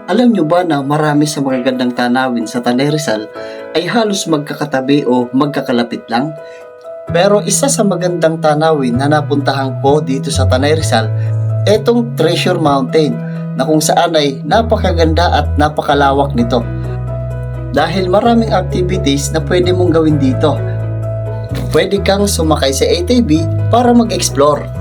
Alam nyo ba na marami sa magagandang tanawin sa Tanay Rizal ay halos magkakatabi o magkakalapit lang? Pero isa sa magandang tanawin na napuntahan ko dito sa Tanay Rizal, etong Treasure Mountain na kung saan ay napakaganda at napakalawak nito. Dahil maraming activities na pwede mong gawin dito. Pwede kang sumakay sa ATV para mag-explore.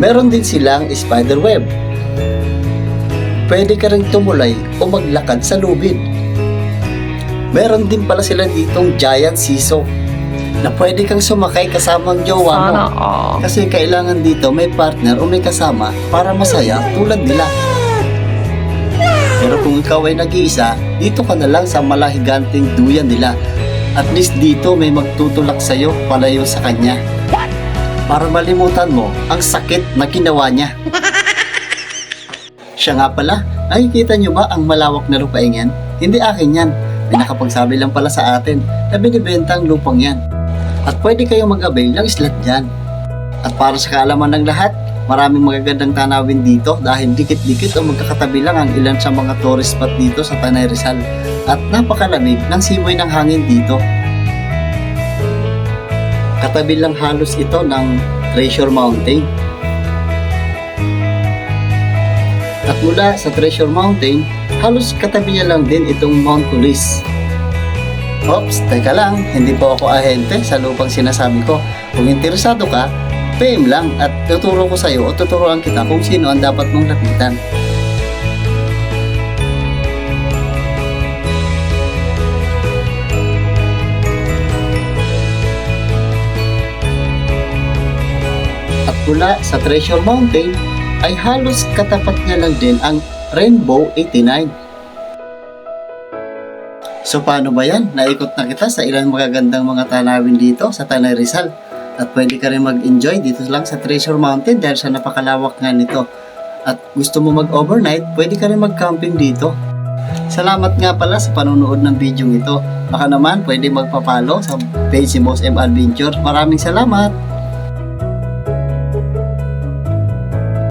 Meron din silang spider web. Pwede ka rin tumulay o maglakad sa lubid. Meron din pala sila ditong giant seesaw na pwede kang sumakay kasamang jowa mo. Kasi kailangan dito may partner o may kasama para masaya tulad nila. Pero kung ikaw ay nag-iisa, dito ka na lang sa malahiganting duyan nila. At least dito may magtutulak sa'yo palayo sa kanya. Para malimutan mo ang sakit na ginawa niya. Siya nga pala, nakikita nyo ba ang malawak na lupain yan? Hindi akin yan. May nakapagsabi lang pala sa atin na binibenta ang lupang yan. At pwede kayong mag-avail ng slot dyan. At para sa kaalaman ng lahat, maraming magagandang tanawin dito dahil dikit-dikit o magkakatabi lang ang ilan sa mga tourist spot dito sa Tanay Rizal. At napakalamig ng simoy ng hangin dito. Katabi lang halos ito ng Treasure Mountain. At mula sa Treasure Mountain, halos katabi niya lang din itong Mount Pulis. Oops, teka lang, hindi po ako ahente sa lupang sinasabi ko. Kung interesado ka, PM lang at tuturo ko sa iyo o tuturuan kita kung sino ang dapat mong lapitan. At mula sa Treasure Mountain ay halos katapat niya lang din ang Rainbow 89. So paano ba yan? Naikot na kita sa ilang magagandang mga tanawin dito sa Tanay Rizal. At pwede ka rin mag-enjoy dito lang sa Treasure Mountain dahil sa napakalawak nga nito. At gusto mo mag-overnight, pwede ka rin mag-camping dito. Salamat nga pala sa panonood ng video ito. Baka naman pwede magpapalo sa page si Boss M Adventure. Maraming salamat!